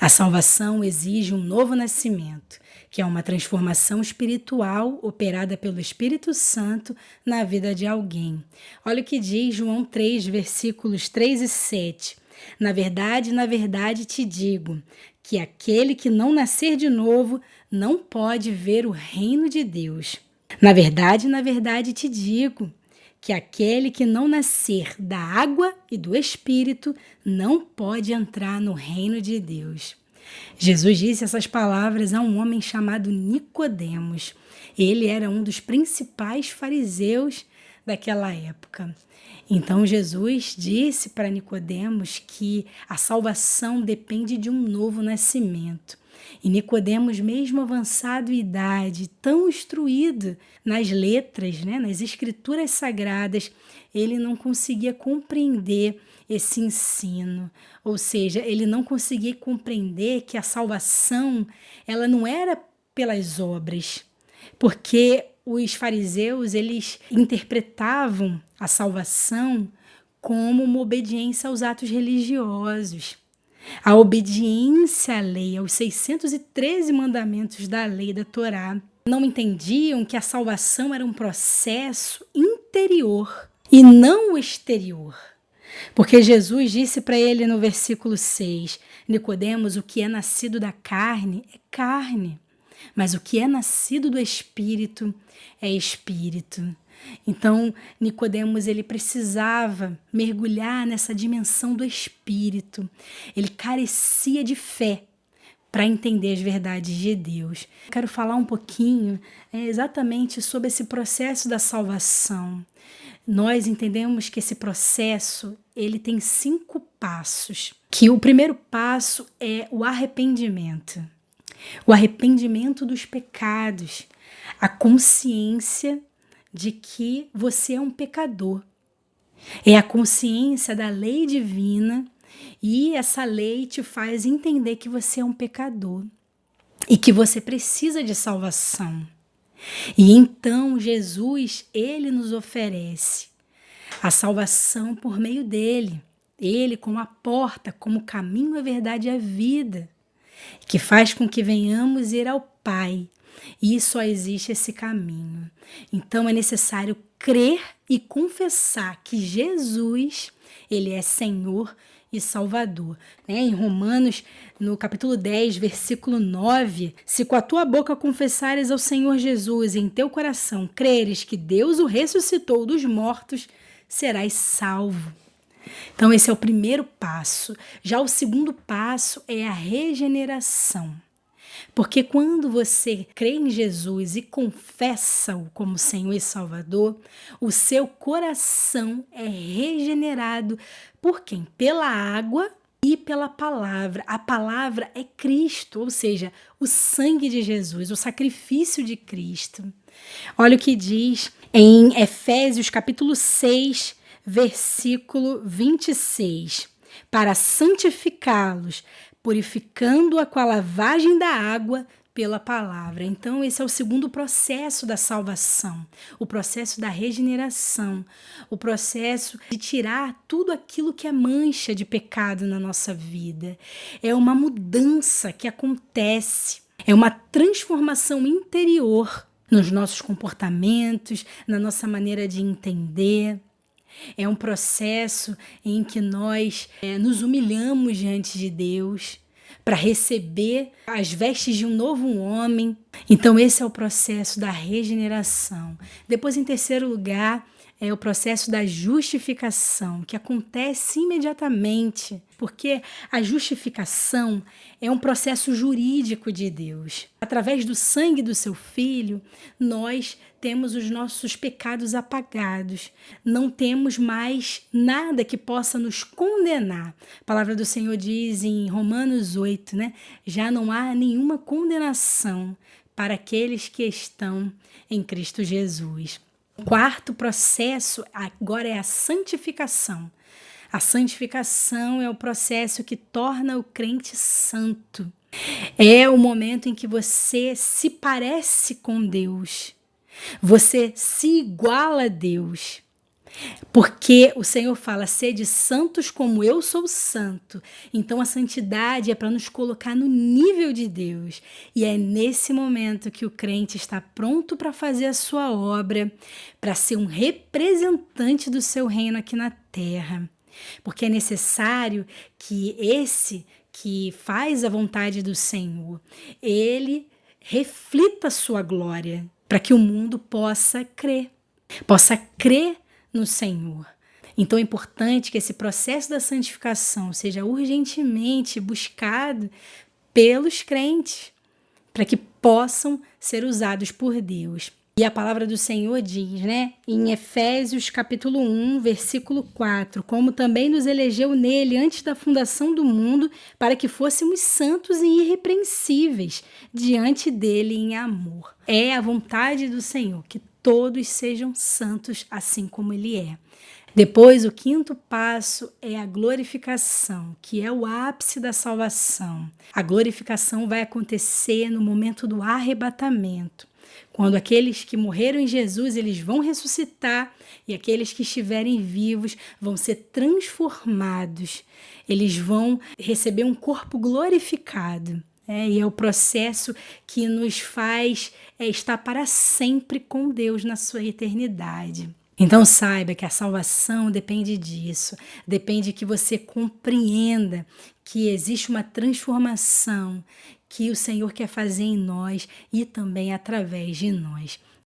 A salvação exige um novo nascimento, que é uma transformação espiritual operada pelo Espírito Santo na vida de alguém. Olha o que diz João 3, versículos 3 e 7. Na verdade te digo, que aquele que não nascer de novo não pode ver o reino de Deus. Na verdade te digo, que aquele que não nascer da água e do Espírito não pode entrar no reino de Deus. Jesus disse essas palavras a um homem chamado Nicodemos. Ele era um dos principais fariseus daquela época. Então Jesus disse para Nicodemos que a salvação depende de um novo nascimento. E Nicodemos, mesmo avançado em idade, tão instruído nas letras, nas escrituras sagradas, ele não conseguia compreender esse ensino. Ou seja, ele não conseguia compreender que a salvação ela não era pelas obras, porque os fariseus eles interpretavam a salvação como uma obediência aos atos religiosos. A obediência à lei, aos 613 mandamentos da lei da Torá. Não entendiam que a salvação era um processo interior e não exterior. Porque Jesus disse para ele no versículo 6, Nicodemos, o que é nascido da carne é carne, mas o que é nascido do Espírito é Espírito. Então, Nicodemos ele precisava mergulhar nessa dimensão do Espírito. Ele carecia de fé para entender as verdades de Deus. Quero falar um pouquinho exatamente sobre esse processo da salvação. Nós entendemos que esse processo ele tem 5 passos. Que o primeiro passo é o arrependimento. O arrependimento dos pecados. A consciência de que você é um pecador. É a consciência da lei divina e essa lei te faz entender que você é um pecador e que você precisa de salvação. E então Jesus, ele nos oferece a salvação por meio dele. Ele como a porta, como o caminho, a verdade e a vida, que faz com que venhamos ir ao Pai. E só existe esse caminho. Então é necessário crer e confessar que Jesus, ele é Senhor e Salvador. Em Romanos, no capítulo 10, versículo 9, se com a tua boca confessares ao Senhor Jesus e em teu coração creres que Deus o ressuscitou dos mortos, serás salvo. Então esse é o primeiro passo. Já o segundo passo é a regeneração. Porque quando você crê em Jesus e confessa-o como Senhor e Salvador, o seu coração é regenerado por quem? Pela água e pela palavra. A palavra é Cristo, ou seja, o sangue de Jesus, o sacrifício de Cristo. Olha o que diz em Efésios capítulo 6, versículo 26. Para santificá-los, purificando-a com a lavagem da água pela palavra. Então esse é o segundo processo da salvação, o processo da regeneração, o processo de tirar tudo aquilo que é mancha de pecado na nossa vida. É uma mudança que acontece, é uma transformação interior nos nossos comportamentos, na nossa maneira de entender. É um processo em que nós nos humilhamos diante de Deus para receber as vestes de um novo homem. Então esse é o processo da regeneração. Depois, em terceiro lugar, é o processo da justificação, que acontece imediatamente, porque a justificação é um processo jurídico de Deus. Através do sangue do seu Filho, nós temos os nossos pecados apagados, não temos mais nada que possa nos condenar. A palavra do Senhor diz em Romanos 8, já não há nenhuma condenação para aqueles que estão em Cristo Jesus. O quarto processo agora é a santificação. A santificação é o processo que torna o crente santo. É o momento em que você se parece com Deus. Você se iguala a Deus. Porque o Senhor fala: sede santos como eu sou santo. Então a santidade é para nos colocar no nível de Deus. E é nesse momento que o crente está pronto para fazer a sua obra, para ser um representante do seu reino aqui na terra. Porque é necessário que esse que faz a vontade do Senhor, ele reflita a sua glória, para que o mundo possa crer no Senhor. Então é importante que esse processo da santificação seja urgentemente buscado pelos crentes, para que possam ser usados por Deus. E a palavra do Senhor diz, em Efésios capítulo 1, versículo 4, como também nos elegeu nele antes da fundação do mundo, para que fôssemos santos e irrepreensíveis diante dele em amor. É a vontade do Senhor que todos sejam santos assim como ele é. Depois, o quinto passo é a glorificação, que é o ápice da salvação. A glorificação vai acontecer no momento do arrebatamento, quando aqueles que morreram em Jesus, eles vão ressuscitar, e aqueles que estiverem vivos vão ser transformados. Eles vão receber um corpo glorificado. E é o processo que nos faz estar para sempre com Deus na sua eternidade. Então saiba que a salvação depende disso, depende que você compreenda que existe uma transformação que o Senhor quer fazer em nós e também através de nós.